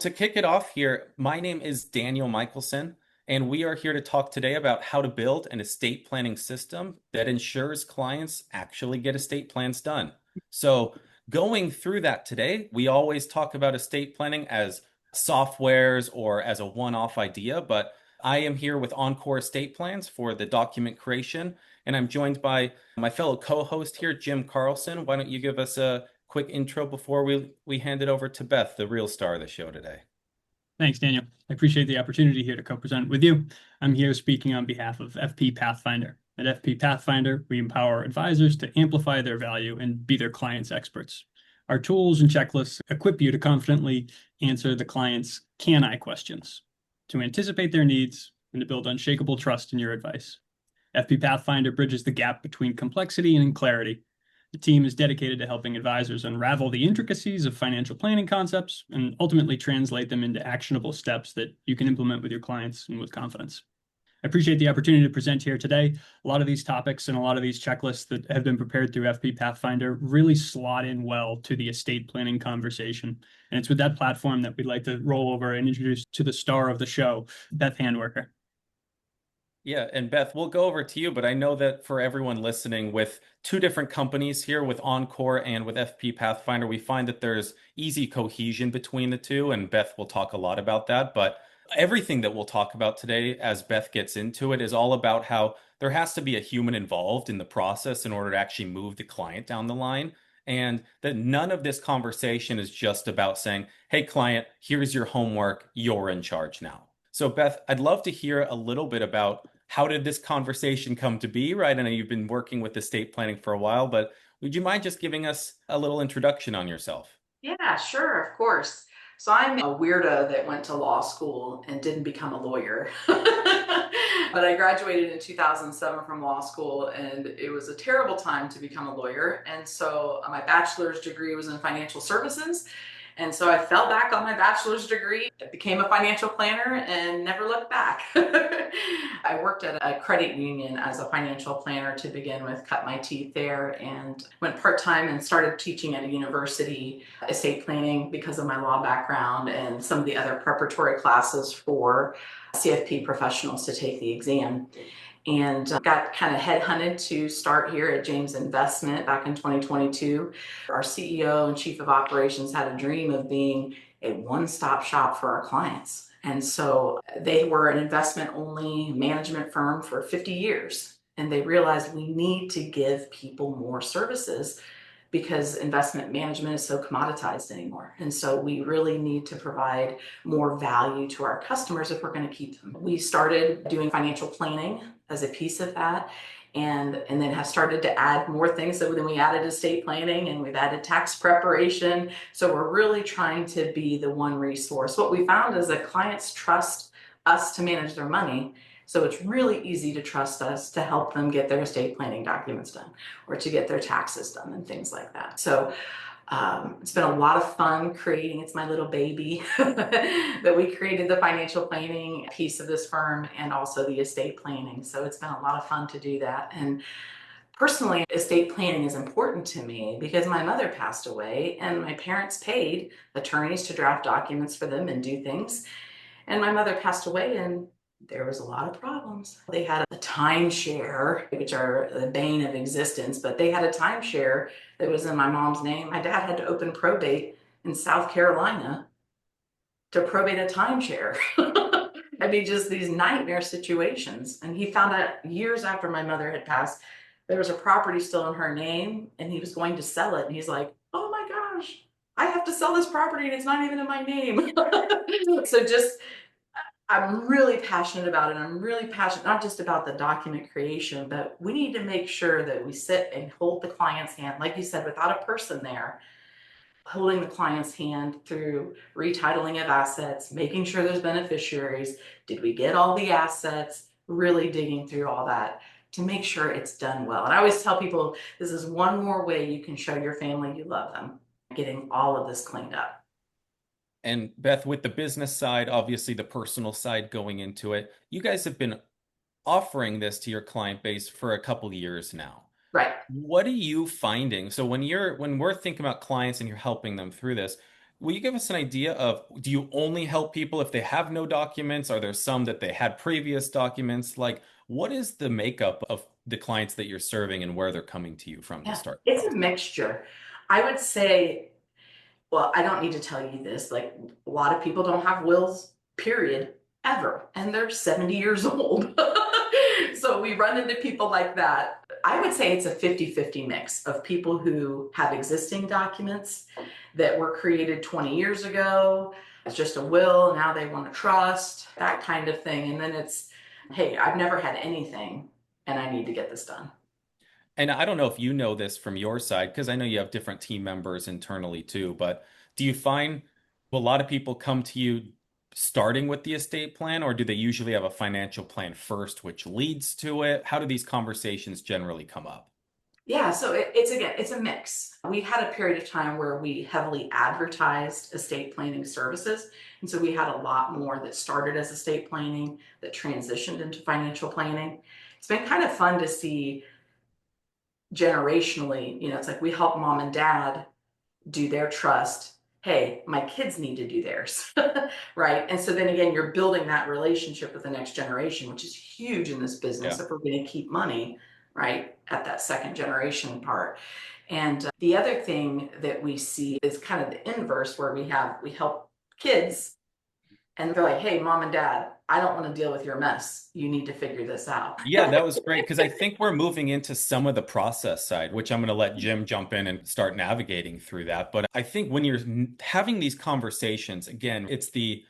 To kick it off here, my name is Daniel Michelson, and we are here to talk today about how to build an estate planning system that ensures clients actually get estate plans done. So, going through that today, we always talk about estate planning as softwares or as a one-off idea, but I am here with Encore Estate Plans for the document creation, and I'm joined by my fellow co-host here, Jim Carlson. Why don't you give us a quick intro before we hand it over to Beth, the real star of the show today? Thanks, Daniel. I appreciate the opportunity here to co-present with you. I'm here speaking on behalf of fpPathfinder. At fpPathfinder, we empower advisors to amplify their value and be their clients' experts. Our tools and checklists equip you to confidently answer the client's "can I" questions, to anticipate their needs, and to build unshakable trust in your advice. fpPathfinder bridges the gap between complexity and clarity. The team is dedicated to helping advisors unravel the intricacies of financial planning concepts and ultimately translate them into actionable steps that you can implement with your clients and with confidence. I appreciate the opportunity to present here today. A lot of these topics and a lot of these checklists that have been prepared through fpPathfinder really slot in well to the estate planning conversation. And it's with that platform that we'd like to roll over and introduce to the star of the show, Beth Handwerker. Yeah, and Beth, we'll go over to you, but I know that for everyone listening, with two different companies here, with Encore and with fpPathfinder, we find that there's easy cohesion between the two, and Beth will talk a lot about that. But everything that we'll talk about today, as Beth gets into it, is all about how there has to be a human involved in the process in order to actually move the client down the line. And that none of this conversation is just about saying, hey, client, here's your homework, you're in charge now. So, Beth, I'd love to hear a little bit about how did this conversation come to be, right? I know you've been working with estate planning for a while, but would you mind just giving us a little introduction on yourself? Yeah, sure, of course. So I'm a weirdo that went to law school and didn't become a lawyer. But I graduated in 2007 from law school, and it was a terrible time to become a lawyer. And so my bachelor's degree was in financial services. And so I fell back on my bachelor's degree, became a financial planner, and never looked back. I worked at a credit union as a financial planner to begin with, cut my teeth there, and went part-time and started teaching at a university estate planning because of my law background and some of the other preparatory classes for CFP professionals to take the exam. And got kind of headhunted to start here at James Investment back in 2022. Our CEO and chief of operations had a dream of being a one-stop shop for our clients. And so they were an investment-only management firm for 50 years. And they realized we need to give people more services because investment management is so commoditized anymore. And so we really need to provide more value to our customers if we're going to keep them. We started doing financial planning as a piece of that, and then have started to add more things. So then we added estate planning and we've added tax preparation. So we're really trying to be the one resource. What we found is that clients trust us to manage their money. So it's really easy to trust us to help them get their estate planning documents done or to get their taxes done and things like that. So it's been a lot of fun creating, it's my little baby that we created the financial planning piece of this firm and also the estate planning. So it's been a lot of fun to do that. And personally, estate planning is important to me because my mother passed away and my parents paid attorneys to draft documents for them and do things. And my mother passed away and there was a lot of problems. They had a timeshare, which are the bane of existence, but they had a timeshare that was in my mom's name. My dad had to open probate in South Carolina to probate a timeshare. I mean, just these nightmare situations. And he found out years after my mother had passed, there was a property still in her name and he was going to sell it. And he's like, oh my gosh, I have to sell this property and it's not even in my name. So just I'm really passionate about it. I'm really passionate, not just about the document creation, but we need to make sure that we sit and hold the client's hand, like you said, without a person there, holding the client's hand through retitling of assets, making sure there's beneficiaries. Did we get all the assets? Really digging through all that to make sure it's done well. And I always tell people this is one more way you can show your family you love them, getting all of this cleaned up. And Beth, with the business side, obviously the personal side going into it, you guys have been offering this to your client base for a couple years now. Right. What are you finding? So when we're thinking about clients and you're helping them through this, will you give us an idea of, do you only help people if they have no documents? Are there some that they had previous documents? Like, what is the makeup of the clients that you're serving and where they're coming to you from to Yeah, start the it's a process? mixture. I would say, well, I don't need to tell you this, like a lot of people don't have wills, period, ever, and they're 70 years old. So we run into people like that. I would say it's a 50-50 mix of people who have existing documents that were created 20 years ago. It's just a will, now they want a trust, that kind of thing. And then it's, hey, I've never had anything and I need to get this done. And I don't know if you know this from your side, because I know you have different team members internally too, but do you find will a lot of people come to you starting with the estate plan, or do they usually have a financial plan first, which leads to it? How do these conversations generally come up? Yeah, so it's again, it's a mix. We had a period of time where we heavily advertised estate planning services. And so we had a lot more that started as estate planning that transitioned into financial planning. It's been kind of fun to see generationally, it's like we help mom and dad do their trust. Hey, my kids need to do theirs, right? And so then again, you're building that relationship with the next generation, which is huge in this business Yeah. if we're going to keep money, right, at that second generation part. And the other thing that we see is kind of the inverse, where we help kids and they're like, hey, mom and dad, I don't want to deal with your mess. You need to figure this out. Yeah, that was great because I think we're moving into some of the process side, which I'm going to let Jim jump in and start navigating through that. But I think when you're having these conversations, again, it's the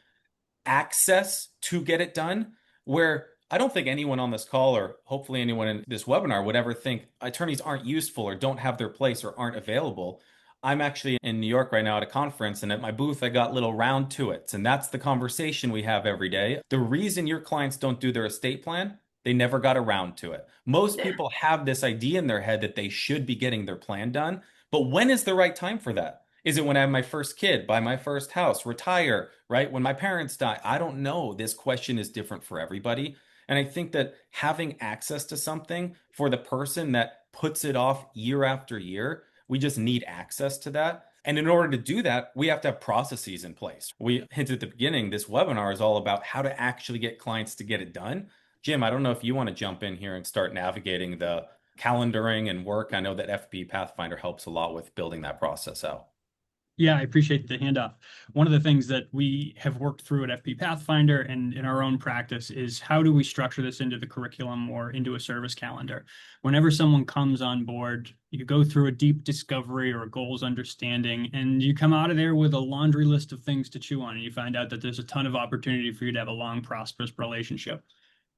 access to get it done, where I don't think anyone on this call or hopefully anyone in this webinar would ever think attorneys aren't useful or don't have their place or aren't available. I'm actually in New York right now at a conference, and at my booth, I got little round to it. And that's the conversation we have every day. The reason your clients don't do their estate plan, they never got around to it. Most Yeah. people have this idea in their head that they should be getting their plan done. But when is the right time for that? Is it when I have my first kid, buy my first house, retire, right? When my parents die? I don't know. This question is different for everybody. And I think that having access to something for the person that puts it off year after year, we just need access to that. And in order to do that, we have to have processes in place. We hinted at the beginning, this webinar is all about how to actually get clients to get it done. Jim, I don't know if you want to jump in here and start navigating the calendaring and work. I know that fpPathfinder helps a lot with building that process out. Yeah, I appreciate the handoff. One of the things that we have worked through at fpPathfinder and in our own practice is how do we structure this into the curriculum or into a service calendar? Whenever someone comes on board, you go through a deep discovery or a goals understanding, and you come out of there with a laundry list of things to chew on, and you find out that there's a ton of opportunity for you to have a long, prosperous relationship.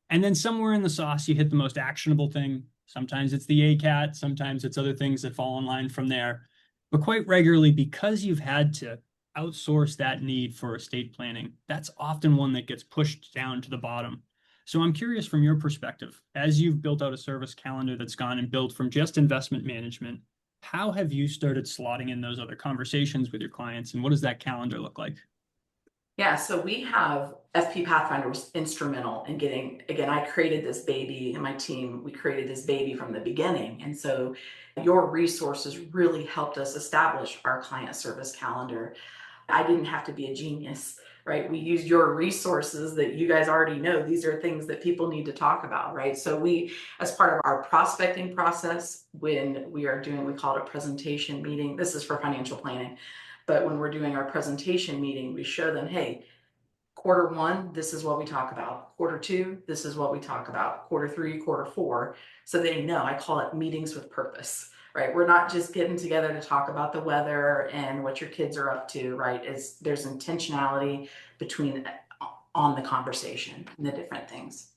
And then somewhere in the sauce, you hit the most actionable thing. Sometimes it's the ACAT, sometimes it's other things that fall in line from there. But quite regularly, because you've had to outsource that need for estate planning, that's often one that gets pushed down to the bottom. So I'm curious from your perspective, as you've built out a service calendar that's gone and built from just investment management, how have you started slotting in those other conversations with your clients, and what does that calendar look like? Yeah, so we have fpPathfinder was instrumental in getting, again, I created this baby and my team, we created this baby from the beginning. And so your resources really helped us establish our client service calendar. I didn't have to be a genius, right? We used your resources that you guys already know. These are things that people need to talk about, right? So we, as part of our prospecting process, when we are doing, we call it a presentation meeting. This is for financial planning. But when we're doing our presentation meeting, we show them, hey, Q1, this is what we talk about. Q2, this is what we talk about. Q3, Q4. So they know, I call it meetings with purpose, right? We're not just getting together to talk about the weather and what your kids are up to, right? There's intentionality between on the conversation and the different things.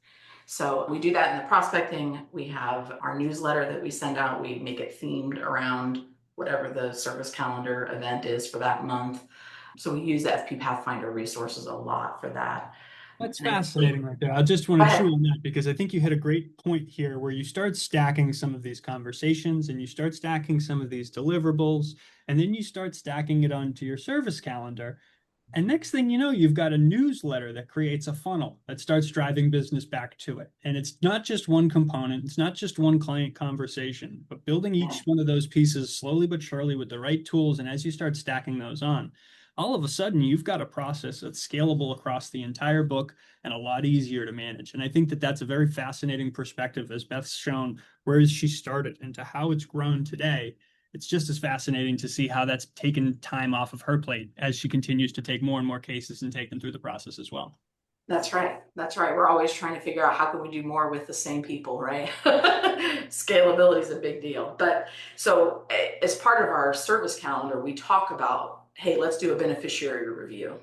So we do that in the prospecting. We have our newsletter that we send out. We make it themed around whatever the service calendar event is for that month. So we use the fpPathfinder resources a lot for that. That's And fascinating right there. I just want to chew on that because I think you hit a great point here where you start stacking some of these conversations and you start stacking some of these deliverables, and then you start stacking it onto your service calendar. And next thing you know, you've got a newsletter that creates a funnel that starts driving business back to it. And it's not just one component, it's not just one client conversation, but building each one of those pieces slowly but surely with the right tools. And as you start stacking those on, all of a sudden you've got a process that's scalable across the entire book and a lot easier to manage. And I think that that's a very fascinating perspective, as Beth's shown where she started and to how it's grown today. It's just as fascinating to see how that's taken time off of her plate as she continues to take more and more cases and take them through the process as well. That's right. That's right. We're always trying to figure out how can we do more with the same people, right? Scalability is a big deal. But so as part of our service calendar, we talk about, hey, let's do a beneficiary review.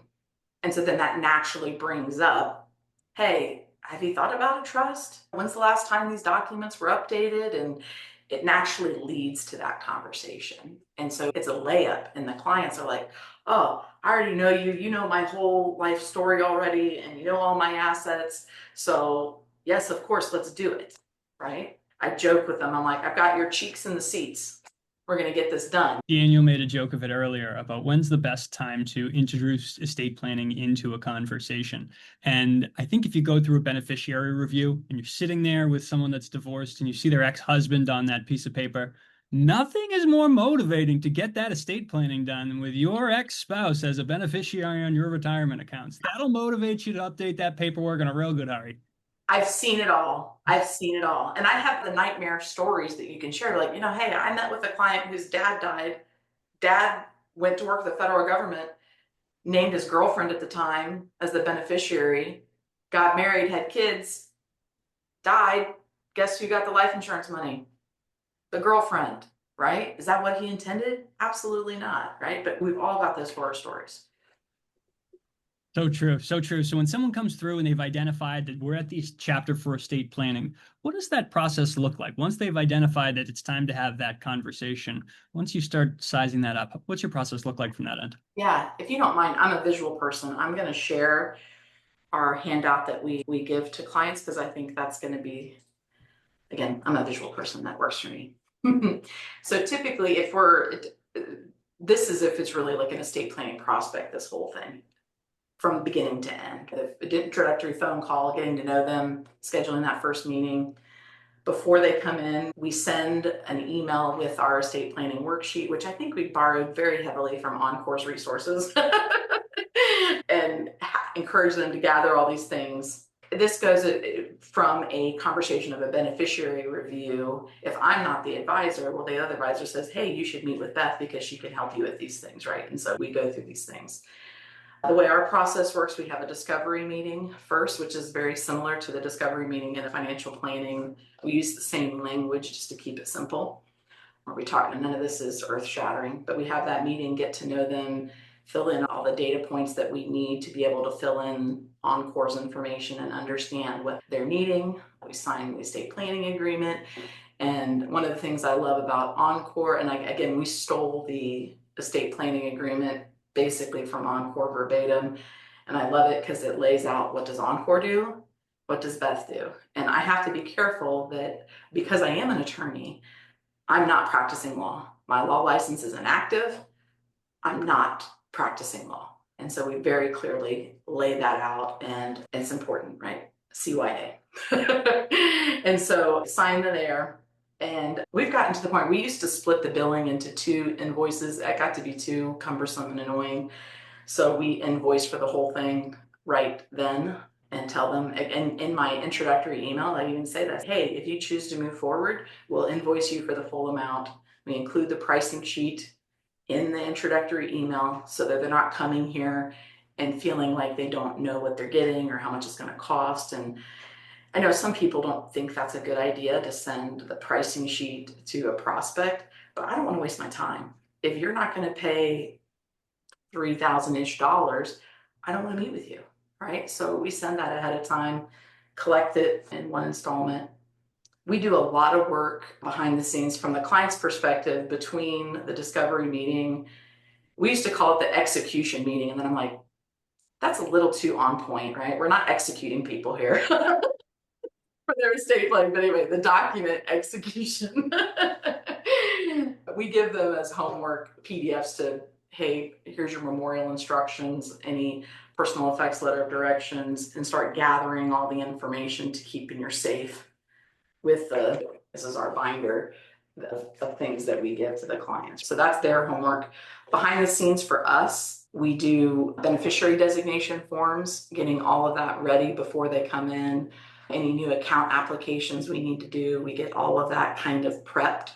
And so then that naturally brings up, hey, have you thought about a trust? When's the last time these documents were updated? And it naturally leads to that conversation. And so it's a layup, and the clients are like, oh, I already know you, you know my whole life story already, and you know all my assets. So yes, of course, let's do it, right? I joke with them, I'm like, I've got your cheeks in the seats. We're going to get this done. Daniel made a joke of it earlier about when's the best time to introduce estate planning into a conversation. And I think if you go through a beneficiary review and you're sitting there with someone that's divorced and you see their ex-husband on that piece of paper, nothing is more motivating to get that estate planning done than with your ex-spouse as a beneficiary on your retirement accounts. That'll motivate you to update that paperwork in a real good hurry. I've seen it all. I've seen it all. And I have the nightmare stories that you can share. Like, you know, hey, I met with a client whose dad died. Dad went to work for the federal government, named his girlfriend at the time as the beneficiary, got married, had kids, died. Guess who got the life insurance money? The girlfriend, right? Is that what he intended? Absolutely not, right? But we've all got those horror stories. So true, so true. So when someone comes through and they've identified that we're at this chapter for estate planning, what does that process look like? Once they've identified that it's time to have that conversation, once you start sizing that up, what's your process look like from that end? Yeah, if you don't mind, I'm a visual person. I'm going to share our handout that we give to clients because I think that's going to be, again, I'm a visual person, that works for me. So typically this is if it's really like an estate planning prospect, this whole thing from beginning to end. The introductory phone call, getting to know them, scheduling that first meeting. Before they come in, we send an email with our estate planning worksheet, which I think we borrowed very heavily from Encore's resources and encourage them to gather all these things. This goes from a conversation of a beneficiary review. If I'm not the advisor, well, the other advisor says, hey, you should meet with Beth because she can help you with these things, right? And so we go through these things. The way our process works, we have a discovery meeting first, which is very similar to the discovery meeting in the financial planning. We use the same language just to keep it simple. Where we talk, and none of this is earth-shattering, but we have that meeting, get to know them, fill in all the data points that we need to be able to fill in Encore's information and understand what they're needing. We sign the estate planning agreement. And one of the things I love about Encore, and again, we stole the estate planning agreement basically from Encore verbatim. And I love it because it lays out, what does Encore do? What does Beth do? And I have to be careful that because I am an attorney, I'm not practicing law. My law license is inactive. I'm not practicing law. And so we very clearly lay that out, and it's important, right? CYA. And so sign the there. And we've gotten to the point, we used to split the billing into 2 invoices. That got to be too cumbersome and annoying. So we invoice for the whole thing right then and tell them, and in my introductory email, I even say that, hey, if you choose to move forward, we'll invoice you for the full amount. We include the pricing sheet in the introductory email so that they're not coming here and feeling like they don't know what they're getting or how much it's going to cost. And I know some people don't think that's a good idea to send the pricing sheet to a prospect, but I don't want to waste my time. If you're not going to pay $3,000-ish, I don't want to meet with you, right? So we send that ahead of time, collect it in one installment. We do a lot of work behind the scenes from the client's perspective between the discovery meeting. We used to call it the execution meeting, and then I'm like, that's a little too on point, right? We're not executing people here. For their estate planning, but anyway, the document execution. We give them as homework PDFs to, hey, here's your memorial instructions, any personal effects letter of directions, and start gathering all the information to keep in your safe with this is our binder of things that we give to the clients. So that's their homework. Behind the scenes for us, We do beneficiary designation forms, getting all of that ready before they come in. Any new account applications we need to do, we get all of that kind of prepped.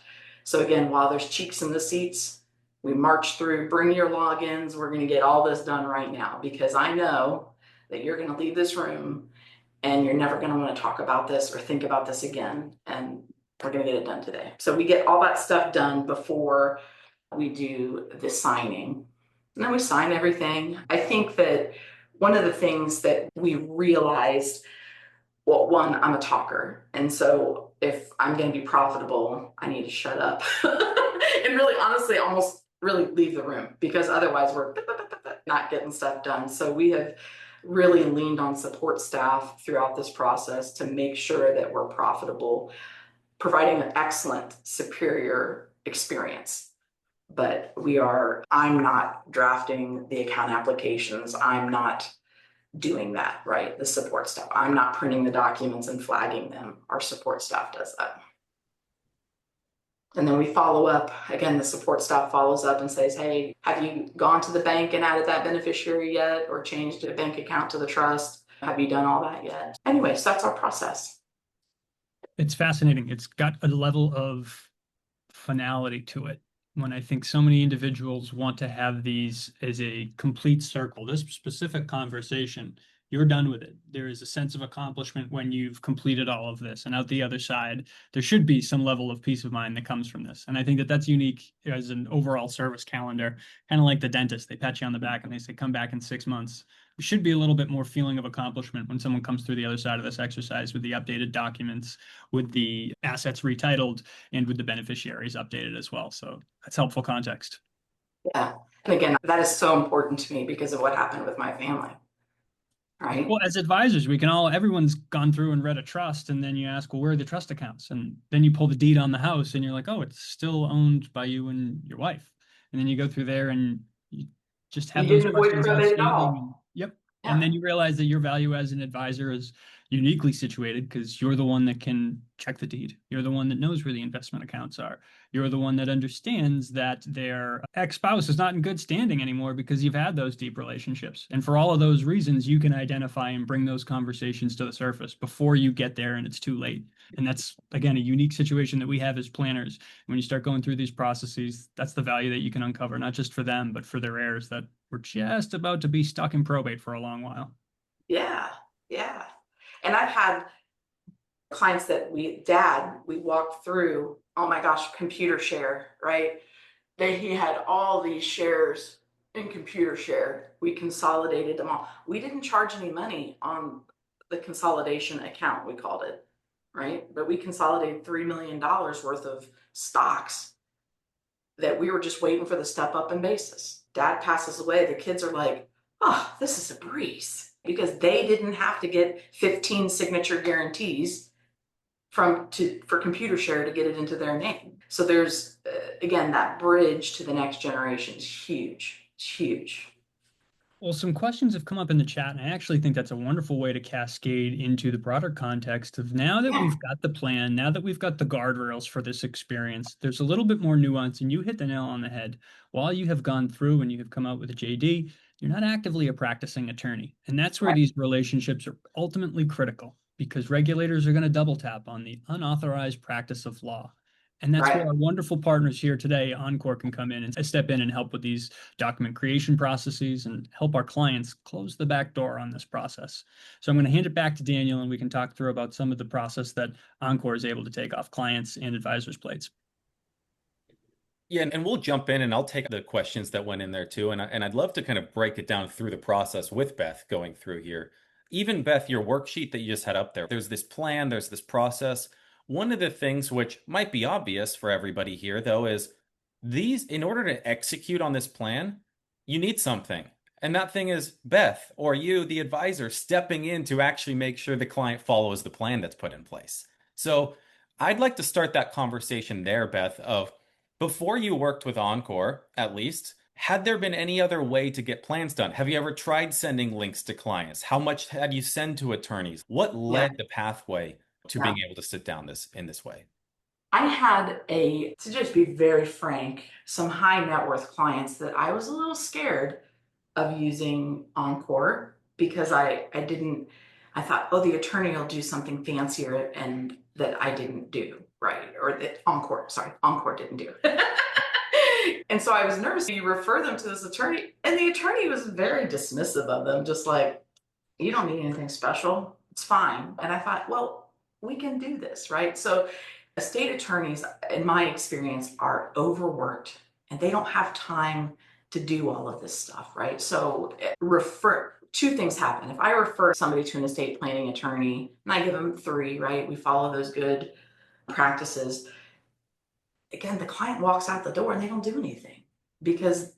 So again, while there's cheeks in the seats, we march through, bring your logins. We're going to get all this done right now because I know that you're going to leave this room and you're never going to want to talk about this or think about this again. And we're going to get it done today. So we get all that stuff done before we do the signing. And then we sign everything. I think that one of the things that we realized, well, one, I'm a talker. And so if I'm going to be profitable, I need to shut up and really honestly almost really leave the room because otherwise we're not getting stuff done. So we have really leaned on support staff throughout this process to make sure that we're profitable, providing an excellent, superior experience. But I'm not drafting the account applications. I'm not doing that, right? The support staff. I'm not printing the documents and flagging them. Our support staff does that. And then we follow up. Again, the support staff follows up and says, hey, have you gone to the bank and added that beneficiary yet or changed a bank account to the trust? Have you done all that yet? Anyway, so that's our process. It's fascinating. It's got a level of finality to it. When I think so many individuals want to have these as a complete circle, this specific conversation, you're done with it. There is a sense of accomplishment when you've completed all of this. And out the other side, there should be some level of peace of mind that comes from this. And I think that that's unique as an overall service calendar, kind of like the dentist. They pat you on the back and they say, come back in 6 months. There should be a little bit more feeling of accomplishment when someone comes through the other side of this exercise with the updated documents, with the assets retitled, and with the beneficiaries updated as well. So that's helpful context. Yeah. And again, that is so important to me because of what happened with my family. Right. Well, as advisors, everyone's gone through and read a trust, and then you ask, well, where are the trust accounts? And then you pull the deed on the house, and you're like, oh, it's still owned by you and your wife. And then you go through there and you just have those questions outstanding. Yep. Yeah. And then you realize that your value as an advisor is uniquely situated because you're the one that can check the deed. You're the one that knows where the investment accounts are. You're the one that understands that their ex-spouse is not in good standing anymore because you've had those deep relationships. And for all of those reasons, you can identify and bring those conversations to the surface before you get there and it's too late. And that's, again, a unique situation that we have as planners. When you start going through these processes, that's the value that you can uncover, not just for them, but for their heirs that were just about to be stuck in probate for a long while. Yeah. Yeah. And I've had clients that we walked through, oh my gosh, Computershare, right? He had all these shares in Computershare. We consolidated them all. We didn't charge any money on the consolidation account, we called it, right? But we consolidated $3 million worth of stocks that we were just waiting for the step up in basis. Dad passes away. The kids are like, oh, this is a breeze because they didn't have to get 15 signature guarantees for Computershare to get it into their name. So there's, again, that bridge to the next generation is huge. It's huge. Well, some questions have come up in the chat, and I actually think that's a wonderful way to cascade into the broader context of now that we've got the plan, now that we've got the guardrails for this experience, there's a little bit more nuance, and you hit the nail on the head. While you have gone through and you have come out with a JD, you're not actively a practicing attorney. And that's where these relationships are ultimately critical because regulators are going to double tap on the unauthorized practice of law. And that's where our wonderful partners here today, Encore, can come in and step in and help with these document creation processes and help our clients close the back door on this process. So I'm going to hand it back to Daniel and we can talk through about some of the process that Encore is able to take off clients and advisors' plates. Yeah, and we'll jump in and I'll take the questions that went in there too. And I'd love to kind of break it down through the process with Beth going through here. Even Beth, your worksheet that you just had up there, there's this plan, there's this process. One of the things which might be obvious for everybody here, though, is in order to execute on this plan, you need something. And that thing is Beth or you, the advisor, stepping in to actually make sure the client follows the plan that's put in place. So I'd like to start that conversation there, Beth, of before you worked with Encore, at least, had there been any other way to get plans done? Have you ever tried sending links to clients? How much had you send to attorneys? What led the pathway to being able to sit down in this way? I had to just be very frank, some high net worth clients that I was a little scared of using Encore because I thought, oh, the attorney will do something fancier and that I didn't do, right? Or that Encore didn't do. And so I was nervous. You refer them to this attorney, and the attorney was very dismissive of them, just like, you don't need anything special. It's fine. And I thought, well, we can do this, right? So estate attorneys, in my experience, are overworked and they don't have time to do all of this stuff, right? So two things happen. If I refer somebody to an estate planning attorney and I give them 3, right? We follow those good practices. Again, the client walks out the door and they don't do anything because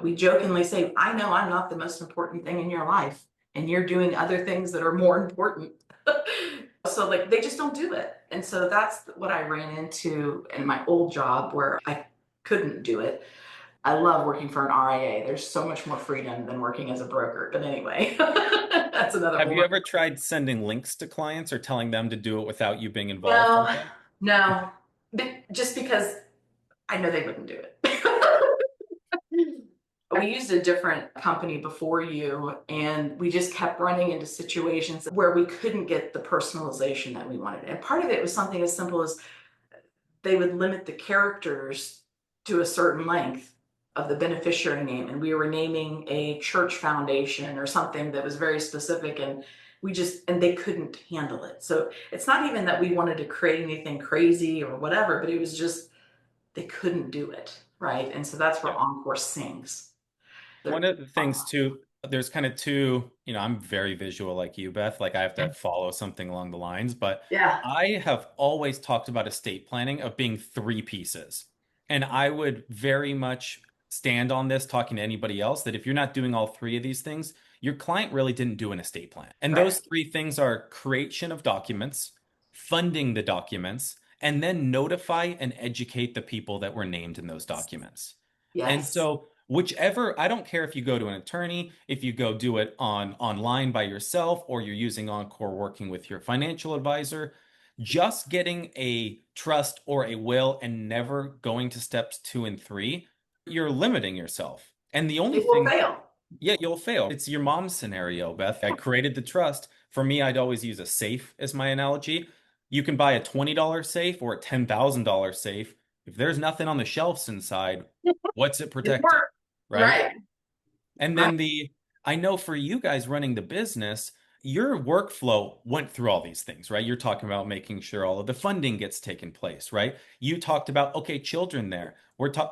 we jokingly say, I know I'm not the most important thing in your life and you're doing other things that are more important. So like they just don't do it. And so that's what I ran into in my old job where I couldn't do it. I love working for an RIA. There's so much more freedom than working as a broker. But anyway, that's another Have whole. you ever tried sending links to clients or telling them to do it without you being involved No, like that? no, but just because I know they wouldn't do it. We used a different company before you, and we just kept running into situations where we couldn't get the personalization that we wanted. And part of it was something as simple as they would limit the characters to a certain length of the beneficiary name. And we were naming a church foundation or something that was very specific, and they couldn't handle it. So it's not even that we wanted to create anything crazy or whatever, but it was just, they couldn't do it. Right. And so that's where Encore sings. One of the things too, there's kind of two, I'm very visual like you, Beth. Like I have to follow something along the lines, but Yeah. I have always talked about estate planning of being 3 pieces. And I would very much stand on this talking to anybody else that if you're not doing all 3 of these things, your client really didn't do an estate plan. And those 3 things are creation of documents, funding the documents, and then notify and educate the people that were named in those documents. And Yes. so whichever, I don't care if you go to an attorney, if you go do it online by yourself, or you're using Encore working with your financial advisor, just getting a trust or a will and never going to steps 2 and 3, you're limiting yourself. And the only It will thing, fail. yeah, you'll fail. It's your mom's scenario, Beth. I created the trust. For me, I'd always use a safe as my analogy. You can buy a $20 safe or a $10,000 safe. If there's nothing on the shelves inside, what's it It protecting? worked. Right? Right. And Right. then I know for you guys running the business, your workflow went through all these things, right? You're talking about making sure all of the funding gets taken place, right? You talked about, okay, children there.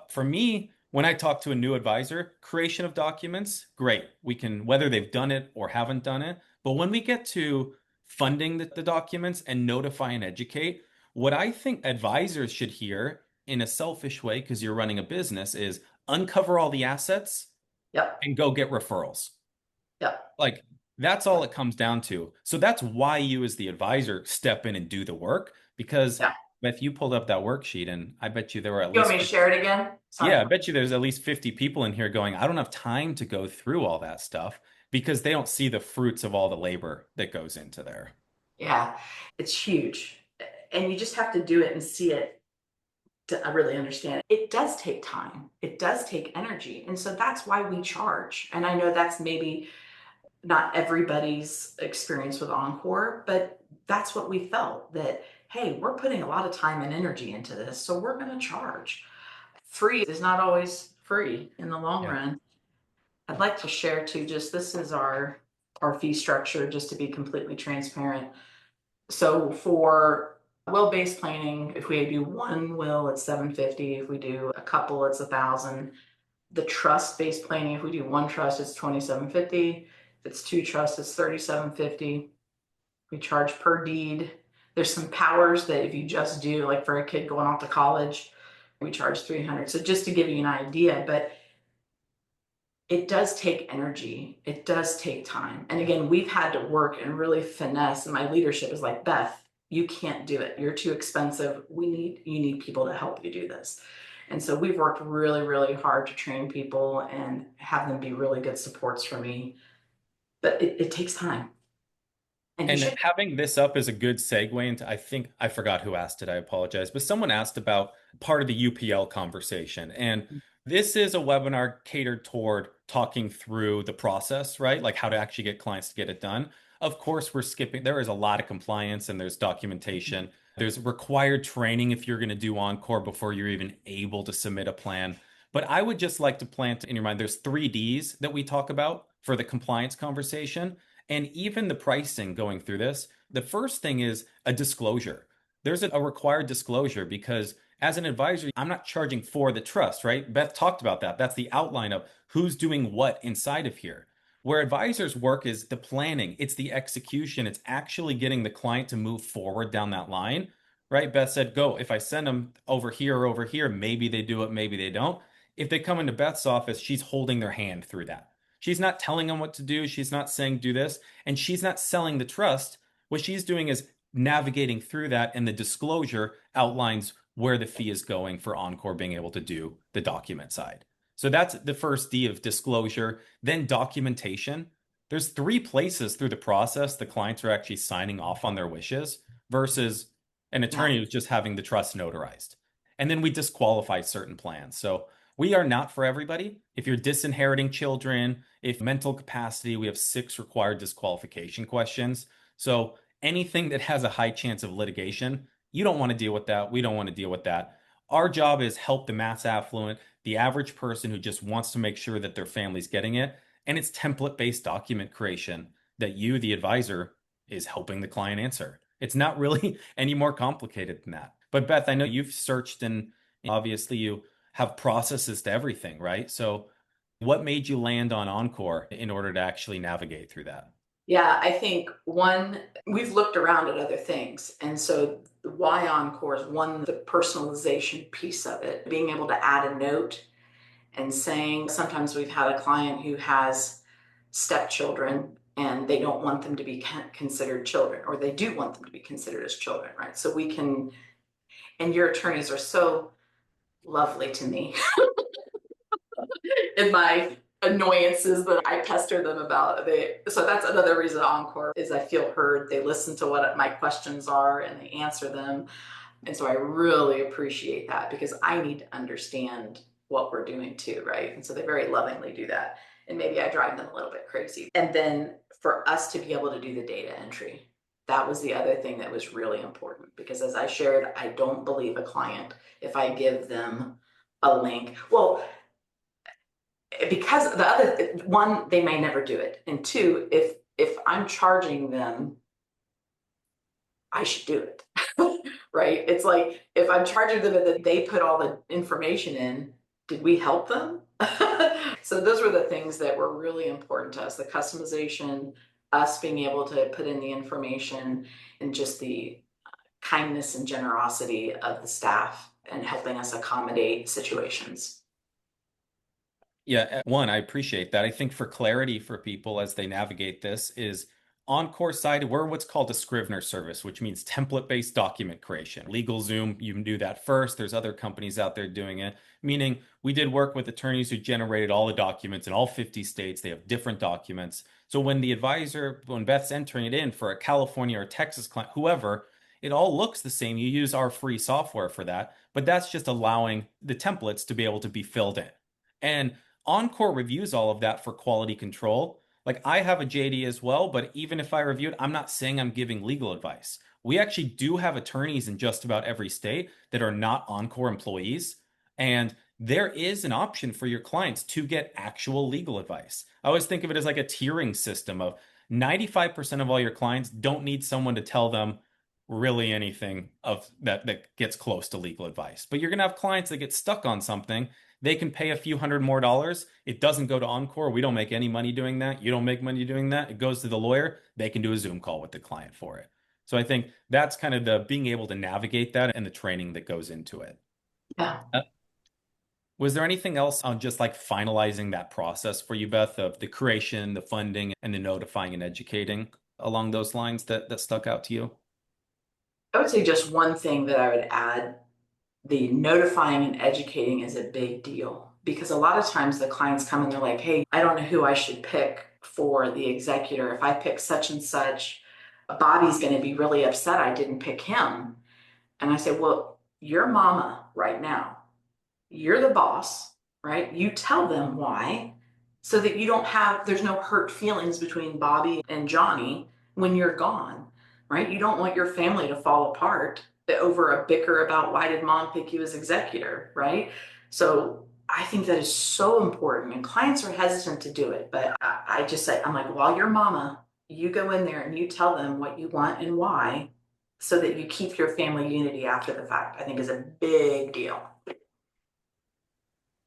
For me, when I talk to a new advisor, creation of documents, great. We can, whether they've done it or haven't done it. But when we get to funding the documents and notify and educate, what I think advisors should hear in a selfish way, because you're running a business, is uncover all the assets Yep. and go get referrals. Yep. Like that's all it comes down to. So that's why you as the advisor step in and do the work, because Yeah. if you pulled up that worksheet and I bet you there were at You least want me to share it again? Sorry. yeah, I bet you there's at least 50 people in here going, I don't have time to go through all that stuff because they don't see the fruits of all the labor that goes into there. Yeah. It's huge. And you just have to do it and see it to really understand it. It does take time. It does take energy. And so that's why we charge. And I know that's maybe not everybody's experience with Encore, but that's what we felt that, hey, we're putting a lot of time and energy into this, so we're going to charge. Free is not always free in the long run. I'd like to share too, just this is our fee structure, just to be completely transparent. So for will-based planning, if we do one will, it's $750. If we do a couple, it's $1,000. The trust-based planning, if we do one trust, it's $2,750. If it's 2 trusts, it's $3,750. We charge per deed. There's some powers that if you just do, like for a kid going off to college, we charge $300. So just to give you an idea, but it does take energy. It does take time. And again, we've had to work and really finesse. And my leadership is like, Beth, you can't do it. You're too expensive. You need people to help you do this. And so we've worked really, really hard to train people and have them be really good supports for me. But it takes time. And having this up is a good segue into, I think, I forgot who asked it, I apologize, but someone asked about part of the UPL conversation. And this is a webinar catered toward talking through the process, right? Like how to actually get clients to get it done. Of course, we're skipping, there is a lot of compliance and there's documentation. There's required training if you're going to do Encore before you're even able to submit a plan. But I would just like to plant in your mind, there's 3Ds that we talk about for the compliance conversation. And even the pricing going through this, the first thing is a disclosure. There's a required disclosure because as an advisor, I'm not charging for the trust, right? Beth talked about that. That's the outline of who's doing what inside of here. Where advisors work is the planning, it's the execution, it's actually getting the client to move forward down that line, right? Beth said, go. If I send them over here or over here, maybe they do it, maybe they don't. If they come into Beth's office, she's holding their hand through that. She's not telling them what to do. She's not saying do this, and she's not selling the trust. What she's doing is navigating through that, and the disclosure outlines where the fee is going for Encore being able to do the document side. So that's the first D of disclosure. Then documentation. There's 3 places through the process the clients are actually signing off on their wishes versus an attorney who's just having the trust notarized. And then we disqualify certain plans. So we are not for everybody. If you're disinheriting children, if mental capacity, we have 6 required disqualification questions. So anything that has a high chance of litigation, you don't want to deal with that. We don't want to deal with that. Our job is help the mass affluent, the average person who just wants to make sure that their family's getting it. And it's template-based document creation that you, the advisor, is helping the client answer. It's not really any more complicated than that. But Beth, I know you've searched and obviously you have processes to everything, right? So what made you land on Encore in order to actually navigate through that? Yeah, I think one, we've looked around at other things. And so why Encore is one, the personalization piece of it, being able to add a note and saying, sometimes we've had a client who has stepchildren and they don't want them to be considered children, or they do want them to be considered as children, right? So we can, and your attorneys are so lovely to me in my annoyances that I pester them about. So that's another reason Encore is I feel heard. They listen to what my questions are and they answer them. And so I really appreciate that because I need to understand what we're doing too, right? And so they very lovingly do that. And maybe I drive them a little bit crazy. And then for us to be able to do the data entry, that was the other thing that was really important because as I shared, I don't believe a client if I give them a link. Well, because the other one, they may never do it. And 2, if I'm charging them, I should do it. Right? It's like if I'm charging them and then they put all the information in, did we help them? So those were the things that were really important to us, the customization, us being able to put in the information, and just the kindness and generosity of the staff and helping us accommodate situations. Yeah, one, I appreciate that. I think for clarity for people as they navigate this is Encore side, we're what's called a Scrivener service, which means template-based document creation. LegalZoom, you can do that first. There's other companies out there doing it, meaning we did work with attorneys who generated all the documents in all 50 states. They have different documents. So when the advisor, when Beth's entering it in for a California or Texas client, whoever, it all looks the same. You use our free software for that, but that's just allowing the templates to be able to be filled in. And Encore reviews all of that for quality control. Like I have a JD as well, but even if I review it, I'm not saying I'm giving legal advice. We actually do have attorneys in just about every state that are not Encore employees. And there is an option for your clients to get actual legal advice. I always think of it as like a tiering system of 95% of all your clients don't need someone to tell them really anything of that gets close to legal advice. But you're going to have clients that get stuck on something. They can pay a few $100 more. It doesn't go to Encore. We don't make any money doing that. You don't make money doing that. It goes to the lawyer. They can do a Zoom call with the client for it. So I think that's kind of the being able to navigate that and the training that goes into it. Yeah. Was there anything else on just like finalizing that process for you, Beth, of the creation, the funding, and the notifying and educating along those lines that stuck out to you? I would say just one thing that I would add, the notifying and educating is a big deal because a lot of times the clients come and they're like, hey, I don't know who I should pick for the executor. If I pick such and such, Bobby's going to be really upset I didn't pick him. And I say, well, you're mama right now. You're the boss, right? You tell them why. so that you don't have, there's no hurt feelings between Bobby and Johnny when you're gone, right? You don't want your family to fall apart over a bicker about why did mom pick you as executor, right? So I think that is so important, and clients are hesitant to do it, but I just say, I'm like, while you're mama, you go in there and you tell them what you want and why, so that you keep your family unity after the fact, I think is a big deal.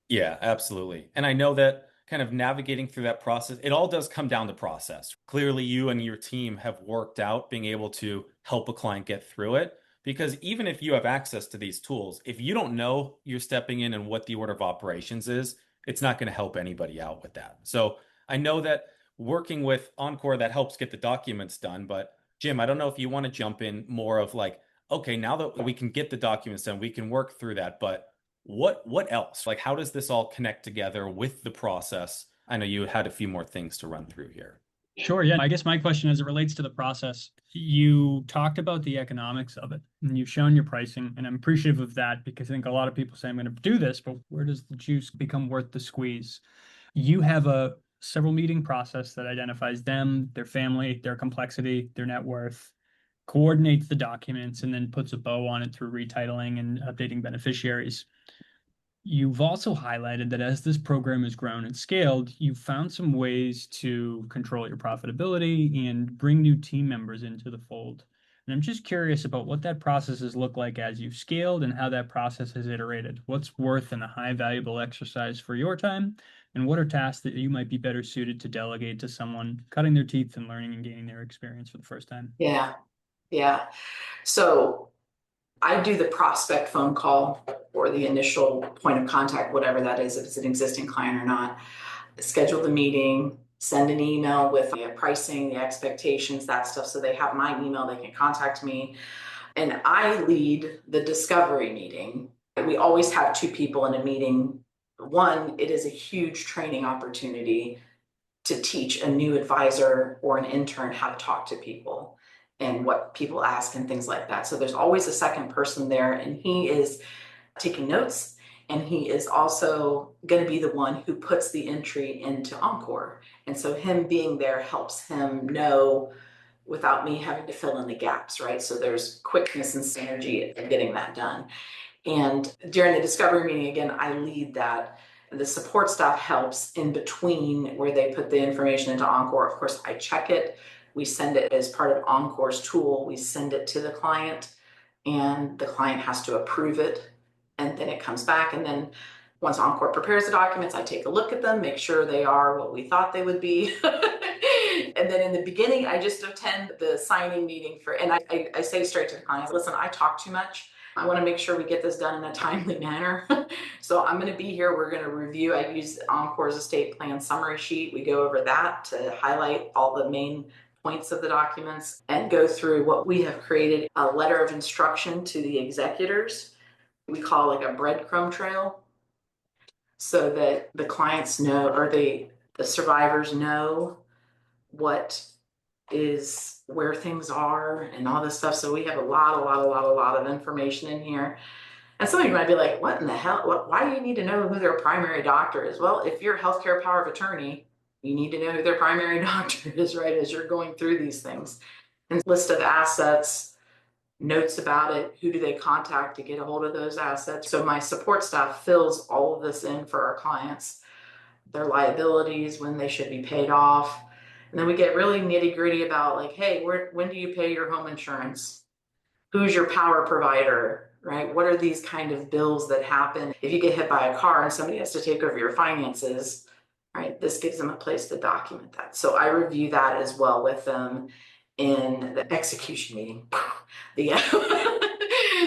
Yeah, absolutely. And I know that kind of navigating through that process, it all does come down to process. Clearly, you and your team have worked out being able to help a client get through it. Because even if you have access to these tools, if you don't know you're stepping in and what the order of operations is, it's not going to help anybody out with that. So I know that working with Encore, that helps get the documents done. But Jim, I don't know if you want to jump in more of like, okay, now that we can get the documents done, we can work through that. But what else? Like, how does this all connect together with the process? I know you had a few more things to run through here. Sure. Yeah. I guess my question as it relates to the process, you talked about the economics of it and you've shown your pricing, and I'm appreciative of that because I think a lot of people say, I'm going to do this, but where does the juice become worth the squeeze? You have a several meeting process that identifies them, their family, their complexity, their net worth, coordinates the documents, and then puts a bow on it through retitling and updating beneficiaries. You've also highlighted that as this program has grown and scaled, you've found some ways to control your profitability and bring new team members into the fold. And I'm just curious about what that process has looked like as you've scaled and how that process has iterated. What's worth and a high valuable exercise for your time? And what are tasks that you might be better suited to delegate to someone cutting their teeth and learning and gaining their experience for the first time? Yeah. Yeah. So I do the prospect phone call or the initial point of contact, whatever that is, if it's an existing client or not. Schedule the meeting, send an email with the pricing, the expectations, that stuff. So they have my email, they can contact me. And I lead the discovery meeting. We always have two people in a meeting. One, it is a huge training opportunity to teach a new advisor or an intern how to talk to people and what people ask and things like that. So there's always a second person there, and he is taking notes, and he is also going to be the one who puts the entry into Encore. And so him being there helps him know without me having to fill in the gaps, right? So there's quickness and synergy in getting that done. And during the discovery meeting, again, I lead that. The support staff helps in between where they put the information into Encore. Of course, I check it. We send it as part of Encore's tool. We send it to the client, and the client has to approve it. And then it comes back. And then once Encore prepares the documents, I take a look at them, make sure they are what we thought they would be. And then in the beginning, I just attend the signing meeting and I say straight to the clients, listen, I talk too much. I want to make sure we get this done in a timely manner. So I'm going to be here. We're going to review. I use Encore's estate plan summary sheet. We go over that to highlight all the main points of the documents and go through what we have created, a letter of instruction to the executors. We call like a breadcrumb trail, so that the clients know, or the survivors know what is where things are and all this stuff. So we have a lot of information in here. And some of you might be like, what in the hell? Why do you need to know who their primary doctor is? Well, if you're a healthcare power of attorney, you need to know who their primary doctor is, right, as you're going through these things. And list of assets, notes about it, who do they contact to get a hold of those assets. So my support staff fills all of this in for our clients, their liabilities, when they should be paid off. And then we get really nitty gritty about like, hey, when do you pay your home insurance? Who's your power provider, right? What are these kind of bills that happen if you get hit by a car and somebody has to take over your finances, right? This gives them a place to document that. So I review that as well with them in the execution meeting, the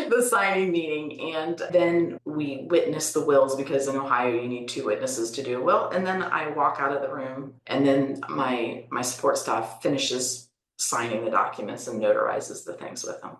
the signing meeting, and then we witness the wills, because in Ohio you need two witnesses to do a will. And then I walk out of the room, and then my support staff finishes signing the documents and notarizes the things with them.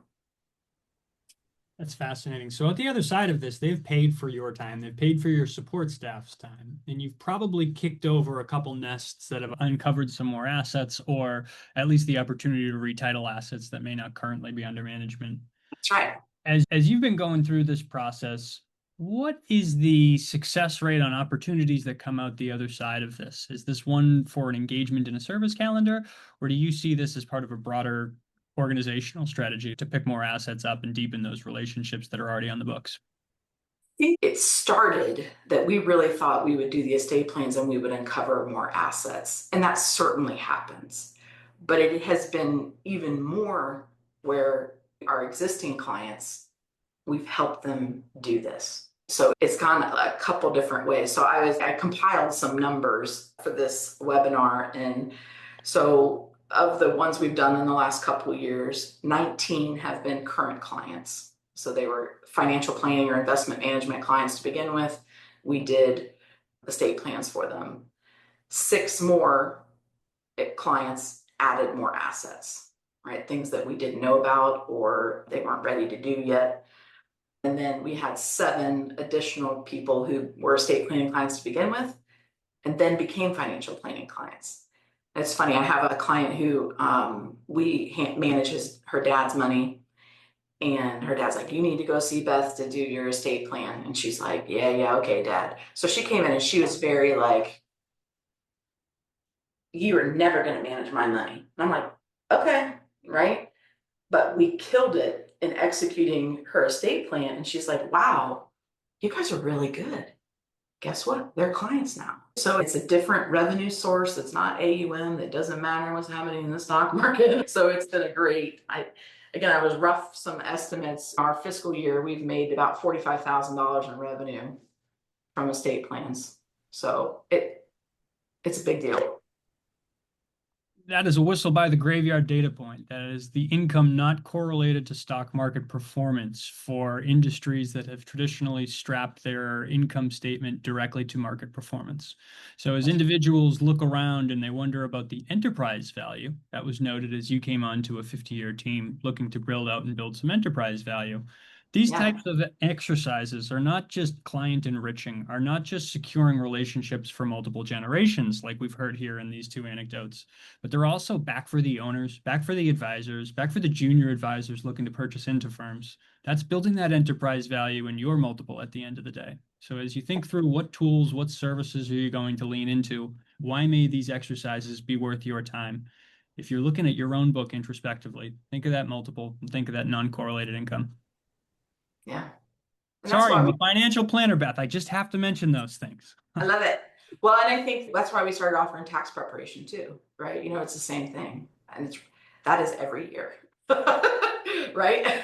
That's fascinating. So at the other side of this, they've paid for your time, they've paid for your support staff's time, and you've probably kicked over a couple nests that have uncovered some more assets, or at least the opportunity to retitle assets that may not currently be under management. That's right. As you've been going through this process, What is the success rate on opportunities that come out the other side of this? Is this one for an engagement in a service calendar, or do you see this as part of a broader organizational strategy to pick more assets up and deepen those relationships that are already on the books? I think it started that we really thought we would do the estate plans and we would uncover more assets, and that certainly happens. But it has been even more where our existing clients, we've helped them do this. So it's gone a couple different ways. So I compiled some numbers for this webinar. And so of the ones we've done in the last couple of years, 19 have been current clients. So they were financial planning or investment management clients to begin with. We did estate plans for them. 6 more clients added more assets, right? Things that we didn't know about or they weren't ready to do yet. And then we had 7 additional people who were estate planning clients to begin with, and then became financial planning clients. And it's funny, I have a client who manages her dad's money, and her dad's like, you need to go see Beth to do your estate plan. And she's like, yeah, okay, Dad. So she came in and she was very like, you are never going to manage my money. And I'm like, okay, right? But we killed it in executing her estate plan. And she's like, wow, you guys are really good. Guess what? They're clients now. So it's a different revenue source. It's not AUM. It doesn't matter what's happening in the stock market. So it's been a great, I was rough some estimates. Our fiscal year, we've made about $45,000 in revenue from estate plans. So it's a big deal. That is a whistle by the graveyard data point. That is the income not correlated to stock market performance for industries that have traditionally strapped their income statement directly to market performance. So as individuals look around and they wonder about the enterprise value, that was noted as you came onto a 50-year team looking to build out and build some enterprise value. These types of exercises are not just client enriching, are not just securing relationships for multiple generations, like we've heard here in these 2 anecdotes, but they're also back for the owners, back for the advisors, back for the junior advisors looking to purchase into firms. That's building that enterprise value in your multiple at the end of the day. So as you think through what tools, what services are you going to lean into, why may these exercises be worth your time? If you're looking at your own book introspectively, think of that multiple and think of that non-correlated income. Yeah. Sorry, I'm a financial planner, Beth. I just have to mention those things. I love it. Well, and I think that's why we started offering tax preparation too, right? It's the same thing. And that is every year, right?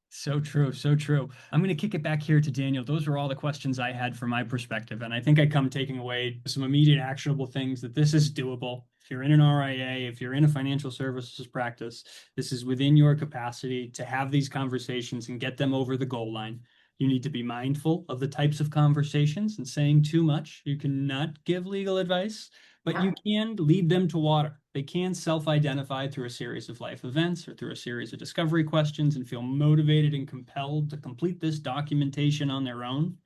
So true, so true. I'm going to kick it back here to Daniel. Those were all the questions I had from my perspective. And I think I come taking away some immediate actionable things that this is doable. If you're in an RIA, if you're in a financial services practice, this is within your capacity to have these conversations and get them over the goal line. You need to be mindful of the types of conversations and saying too much. You cannot give legal advice, but you can lead them to water. They can self-identify through a series of life events or through a series of discovery questions and feel motivated and compelled to complete this documentation on their own.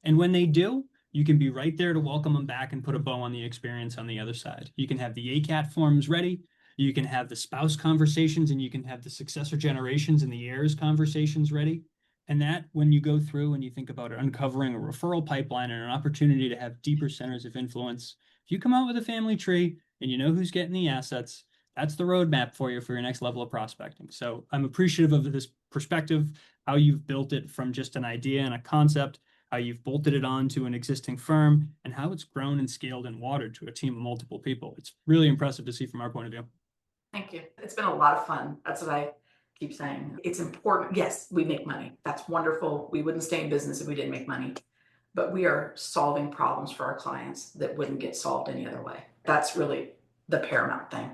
And when they do, you can be right there to welcome them back and put a bow on the experience on the other side. You can have the ACAT forms ready. You can have the spouse conversations, and you can have the successor generations and the heirs conversations ready. And that, when you go through and you think about uncovering a referral pipeline and an opportunity to have deeper centers of influence, if you come out with a family tree and you know who's getting the assets, that's the roadmap for you for your next level of prospecting. So I'm appreciative of this perspective, how you've built it from just an idea and a concept, how you've bolted it on to an existing firm, and how it's grown and scaled and watered to a team of multiple people. It's really impressive to see from our point of view. Thank you. It's been a lot of fun. That's what I keep saying. It's important. Yes, we make money. That's wonderful. We wouldn't stay in business if we didn't make money. But we are solving problems for our clients that wouldn't get solved any other way. That's really the paramount thing.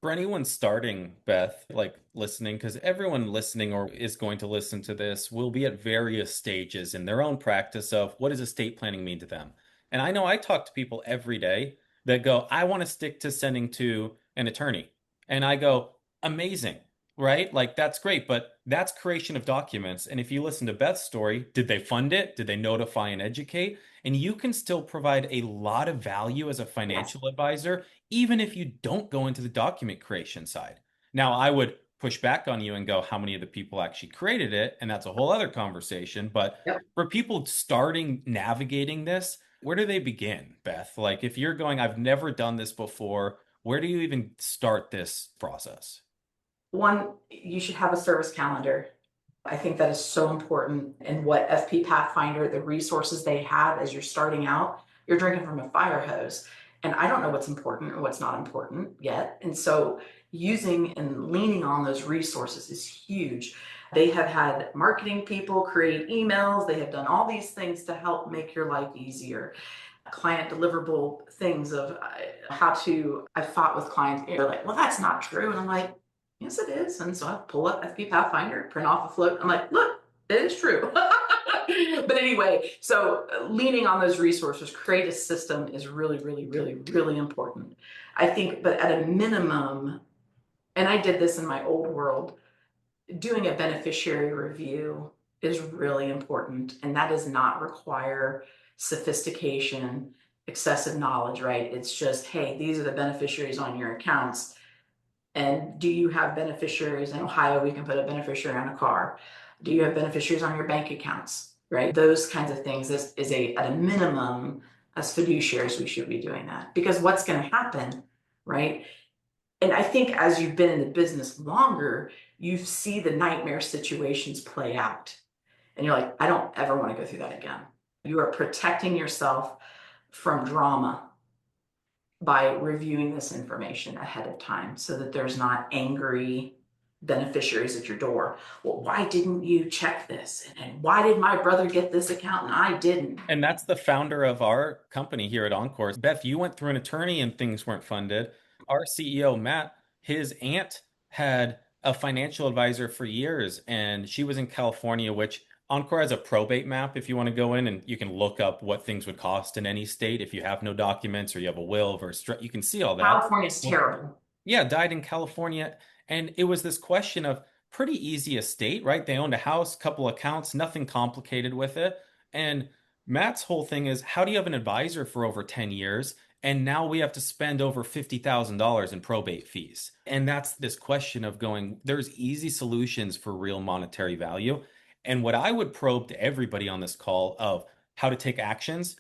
For anyone starting, Beth, like listening, because everyone listening or is going to listen to this will be at various stages in their own practice of what does estate planning mean to them. And I know I talk to people every day that go, I want to stick to sending to an attorney. And I go, amazing, right? Like that's great, but that's creation of documents. And if you listen to Beth's story, did they fund it? Did they notify and educate? And you can still provide a lot of value as a financial advisor, even if you don't go into the document creation side. Now, I would push back on you and go, how many of the people actually created it? And that's a whole other conversation. But Yep. for people starting navigating this, where do they begin, Beth? Like if you're going, I've never done this before, where do you even start this process? One, you should have a service calendar. I think that is so important. And what fpPathfinder, the resources they have as you're starting out, you're drinking from a fire hose. And I don't know what's important or what's not important yet. And so using and leaning on those resources is huge. They have had marketing people create emails. They have done all these things to help make your life easier. Client deliverable things of I've fought with clients. They're like, well, that's not true. And I'm like, yes, it is. And so I pull up fpPathfinder, print off a float. I'm like, look, it is true. But anyway, so leaning on those resources, create a system is really, really, really, really important. I think, but at a minimum, and I did this in my old world, doing a beneficiary review is really important. And that does not require sophistication, excessive knowledge, right? It's just, hey, these are the beneficiaries on your accounts. And do you have beneficiaries in Ohio? We can put a beneficiary on a car. Do you have beneficiaries on your bank accounts? Right? Those kinds of things is at a minimum, as fiduciaries, we should be doing that. Because what's going to happen, right? And I think as you've been in the business longer, you see the nightmare situations play out. And you're like, I don't ever want to go through that again. You are protecting yourself from drama by reviewing this information ahead of time so that there's not angry beneficiaries at your door. Well, why didn't you check this? And why did my brother get this account and I didn't? And that's the founder of our company here at Encore. Beth, you went through an attorney and things weren't funded. Our CEO, Matt, his aunt had a financial advisor for years, and she was in California, which Encore has a probate map if you want to go in and you can look up what things would cost in any state if you have no documents or you have a will versus you can see all that. California's terrible. Yeah, died in California. And it was this question of pretty easy estate, right? They owned a house, couple accounts, nothing complicated with it. And Matt's whole thing is, how do you have an advisor for over 10 years? And now we have to spend over $50,000 in probate fees. And that's this question of going, there's easy solutions for real monetary value. And what I would probe to everybody on this call of how to take actions.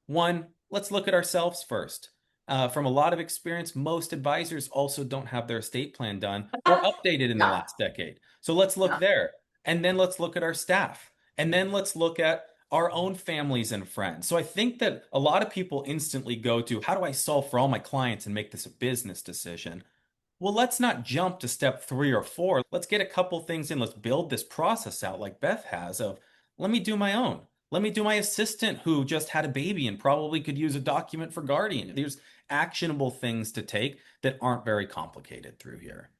One, let's look at ourselves first. From a lot of experience, most advisors also don't have their estate plan done or updated in the Yeah. last decade. So let's look Yeah. there. And then let's look at our staff. And then let's look at our own families and friends. So I think that a lot of people instantly go to, how do I solve for all my clients and make this a business decision? Well, let's not jump to step 3 or 4. Let's get a couple things in. Let's build this process out like Beth has of, let me do my own. Let me do my assistant who just had a baby and probably could use a document for guardian. There's actionable things to take that aren't very complicated through here.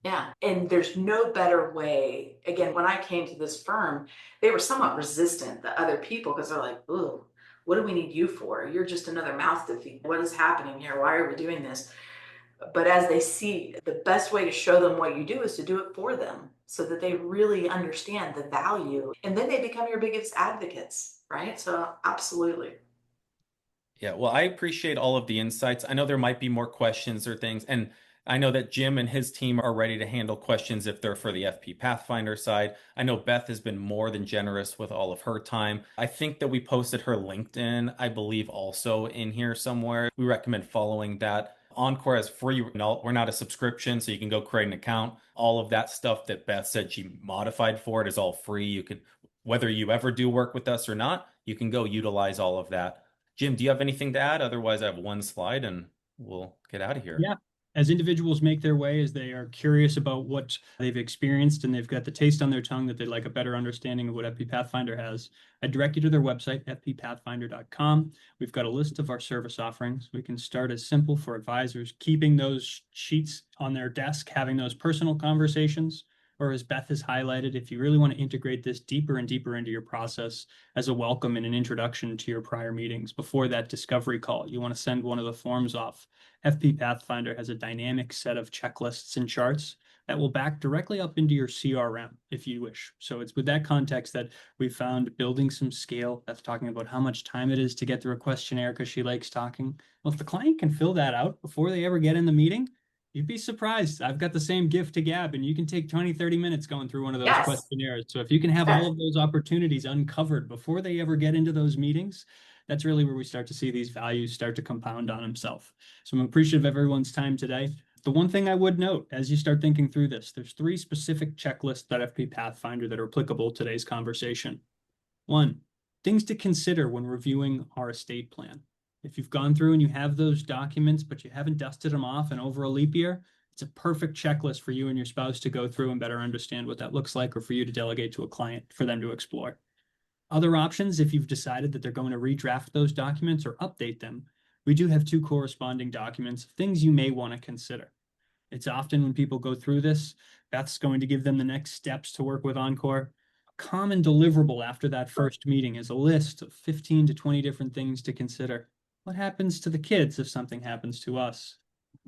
Yeah. And there's no better way. Again, when I came to this firm, they were somewhat resistant, the other people, because they're like, ooh, what do we need you for? You're just another mouth to feed. What is happening here? Why are we doing this? But as they see, the best way to show them what you do is to do it for them so that they really understand the value. And then they become your biggest advocates, right? So absolutely. Yeah, well, I appreciate all of the insights. I know there might be more questions or things, and I know that Jim and his team are ready to handle questions if they're for the fpPathfinder side. I know Beth has been more than generous with all of her time. I think that we posted her LinkedIn, I believe, also in here somewhere. We recommend following that. Encore has free, we're not a subscription, so you can go create an account. All of that stuff that Beth said she modified for it is all free. You can, whether you ever do work with us or not, you can go utilize all of that. Jim, do you have anything to add? Otherwise, I have one slide and we'll get out of here. Yeah. As individuals make their way, as they are curious about what they've experienced and they've got the taste on their tongue that they'd like a better understanding of what fpPathfinder has, I direct you to their website, fpPathfinder.com. We've got a list of our service offerings. We can start as simple for advisors, keeping those sheets on their desk, having those personal conversations, or as Beth has highlighted, if you really want to integrate this deeper and deeper into your process as a welcome and an introduction to your prior meetings before that discovery call, you want to send one of the forms off. fpPathfinder has a dynamic set of checklists and charts that will back directly up into your CRM if you wish. So it's with that context that we found building some scale. That's talking about how much time it is to get through a questionnaire because she likes talking. Well, if the client can fill that out before they ever get in the meeting, You'd be surprised. I've got the same gift to gab, and you can take 20, 30 minutes going through one of those Yes. questionnaires. So if you can have all of those opportunities uncovered before they ever get into those meetings, that's really where we start to see these values start to compound on themselves. So I'm appreciative of everyone's time today. The one thing I would note as you start thinking through this, there's 3 specific checklists that fpPathfinder that are applicable to today's conversation. 1, things to consider when reviewing our estate plan. If you've gone through and you have those documents, but you haven't dusted them off in over a leap year, it's a perfect checklist for you and your spouse to go through and better understand what that looks like, or for you to delegate to a client for them to explore. Other options, if you've decided that they're going to redraft those documents or update them, we do have 2 corresponding documents of things you may want to consider. It's often when people go through this, Beth's going to give them the next steps to work with Encore. A common deliverable after that first meeting is a list of 15 to 20 different things to consider. What happens to the kids if something happens to us?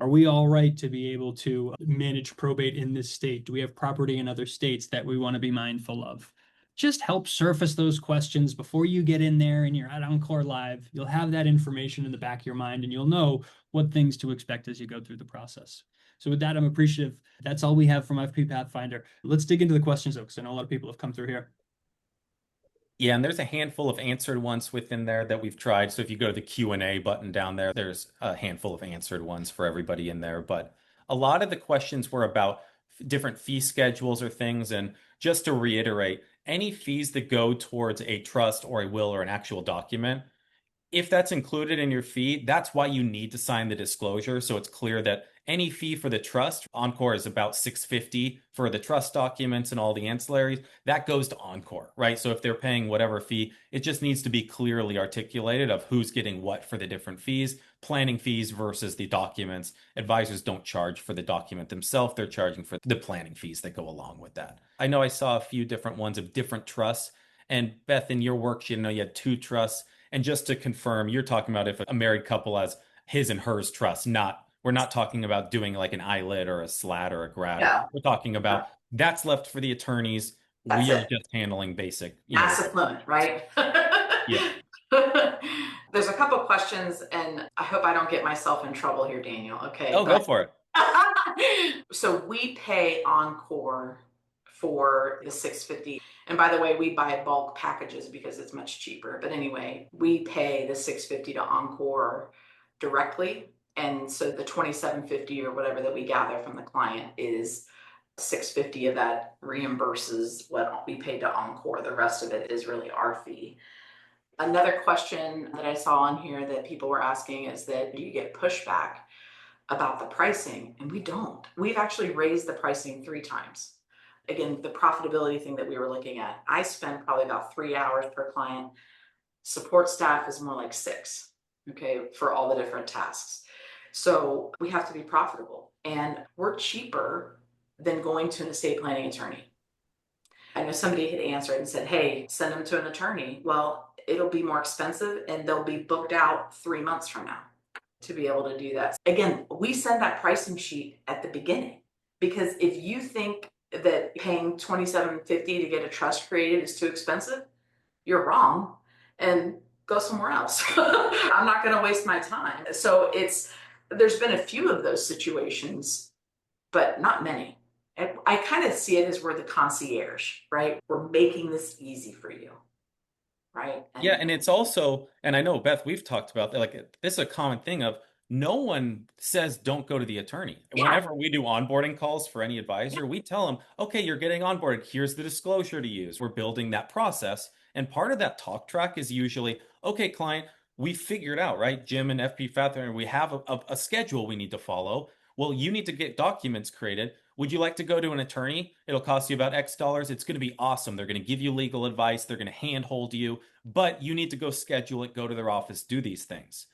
Are we all right to be able to manage probate in this state? Do we have property in other states that we want to be mindful of? Just help surface those questions before you get in there and you're at Encore Live. You'll have that information in the back of your mind, and you'll know what things to expect as you go through the process. So with that, I'm appreciative. That's all we have from fpPathfinder. Let's dig into the questions, though, because I know a lot of people have come through here. Yeah, and there's a handful of answered ones within there that we've tried. So if you go to the Q&A button down there, there's a handful of answered ones for everybody in there. But a lot of the questions were about different fee schedules or things. And just to reiterate, any fees that go towards a trust or a will or an actual document, if that's included in your fee, that's why you need to sign the disclosure. So it's clear that any fee for the trust, Encore is about $650 for the trust documents and all the ancillaries, that goes to Encore, right? So if they're paying whatever fee, it just needs to be clearly articulated of who's getting what for the different fees, planning fees versus the documents. Advisors don't charge for the document themselves, they're charging for the planning fees that go along with that. I know I saw a few different ones of different trusts. And Beth, in your worksheet, I know you had 2 trusts. And just to confirm, you're talking about if a married couple has his and hers trust, we're not talking about doing like an eyelid or a slat or a grad. Yeah. We're talking about that's left for the attorneys. That's we are it. just handling basic, Mass affluent, right? Yeah. There's a couple questions, and I hope I don't get myself in trouble here, Daniel. Okay. Oh, go for it. So we pay Encore for the $650. And by the way, we buy bulk packages because it's much cheaper. But anyway, we pay the $650 to Encore directly. And so the $27.50 or whatever that we gather from the client is $650 of that reimburses what we paid to Encore. The rest of it is really our fee. Another question that I saw on here that people were asking is that do you get pushback about the pricing? And we don't. We've actually raised the pricing 3 times. Again, the profitability thing that we were looking at, I spend probably about 3 hours per client. Support staff is more like 6, okay, for all the different tasks. So we have to be profitable, and we're cheaper than going to an estate planning attorney. I know somebody had answered and said, hey, send them to an attorney. Well, it'll be more expensive and they'll be booked out 3 months from now to be able to do that. Again, we send that pricing sheet at the beginning, because if you think that paying $27.50 to get a trust created is too expensive, you're wrong, and go somewhere else. I'm not going to waste my time. So there's been a few of those situations, but not many. And I kind of see it as we're the concierge, right? We're making this easy for you, right? Yeah, and it's also, and I know, Beth, we've talked about that, like this is a common thing of no one says don't go to the attorney. Yeah. Whenever we do onboarding calls for any advisor, we tell them, okay, you're getting onboarded. Here's the disclosure to use. We're building that process. And part of that talk track is usually, okay, client, we figured out, right? Jim and fpPathfinder, we have a schedule we need to follow. Well, you need to get documents created. Would you like to go to an attorney? It'll cost you about X dollars. It's going to be awesome. They're going to give you legal advice. They're going to handhold you, but you need to go schedule it, go to their office, do these things.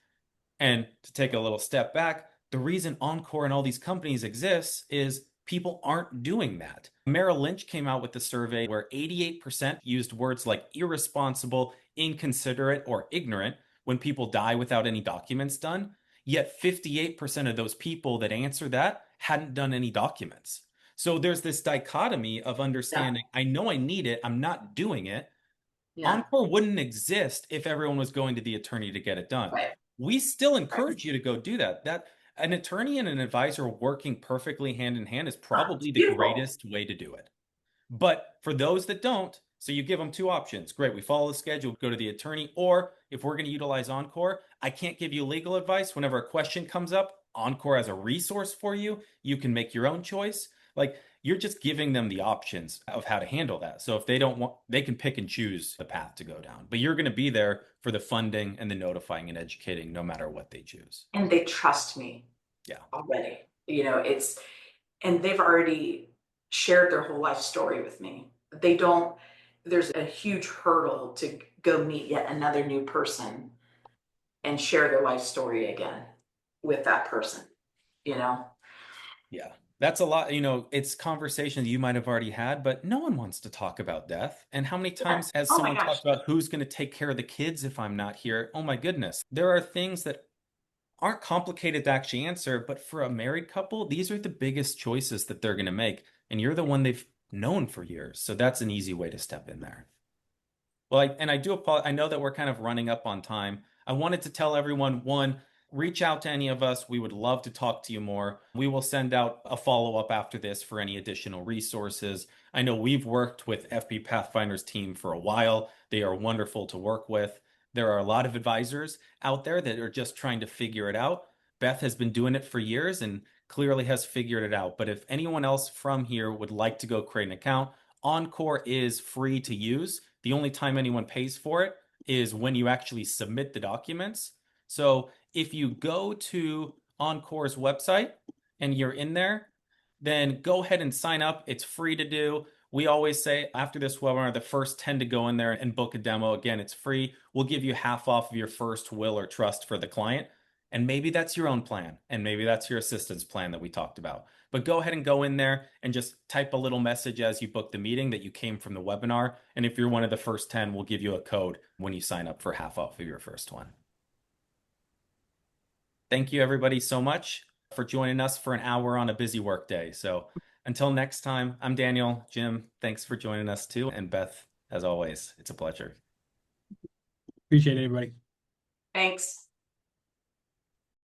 And to take a little step back, the reason Encore and all these companies exist is people aren't doing that. Merrill Lynch came out with the survey where 88% used words like irresponsible, inconsiderate, or ignorant when people die without any documents done. Yet 58% of those people that answer that hadn't done any documents. So there's this dichotomy of understanding, I know I need it, I'm not doing it. Encore wouldn't exist if everyone was going to the attorney to get it done. Right. We still encourage you to go do that. An attorney and an advisor working perfectly hand in hand is probably the Beautiful. greatest way to do it. But for those that don't, so you give them two options. Great, we follow the schedule, go to the attorney, or if we're going to utilize Encore, I can't give you legal advice. Whenever a question comes up, Encore has a resource for you. You can make your own choice. Like you're just giving them the options of how to handle that. So if they don't want, they can pick and choose the path to go down. But you're going to be there for the funding and the notifying and educating no matter what they choose. And they trust me. Yeah. Already. And they've already shared their whole life story with me. There's a huge hurdle to go meet yet another new person and share their life story again with that person, Yeah. That's a lot, it's conversations you might have already had, but no one wants to talk about death. And how many times has Oh my someone gosh. talked about who's going to take care of the kids if I'm not here? Oh my goodness. There are things that aren't complicated to actually answer, but for a married couple, these are the biggest choices that they're going to make. And you're the one they've known for years. So that's an easy way to step in there. Well, I do apologize. I know that we're kind of running up on time. I wanted to tell everyone, one, reach out to any of us. We would love to talk to you more. We will send out a follow-up after this for any additional resources. I know we've worked with FP Pathfinder's team for a while. They are wonderful to work with. There are a lot of advisors out there that are just trying to figure it out. Beth has been doing it for years and clearly has figured it out. But if anyone else from here would like to go create an account, Encore is free to use. The only time anyone pays for it is when you actually submit the documents. So if you go to Encore's website and you're in there, then go ahead and sign up. It's free to do. We always say after this webinar, the first 10 to go in there and book a demo. Again, it's free. We'll give you half off of your first will or trust for the client. And maybe that's your own plan. And maybe that's your assistance plan that we talked about. But go ahead and go in there and just type a little message as you book the meeting that you came from the webinar. And if you're one of the first 10, we'll give you a code when you sign up for half off of your first one. Thank you everybody so much for joining us for an hour on a busy work day. So until next time, I'm Daniel. Jim, thanks for joining us too. And Beth, as always, it's a pleasure. Appreciate it, everybody. Thanks.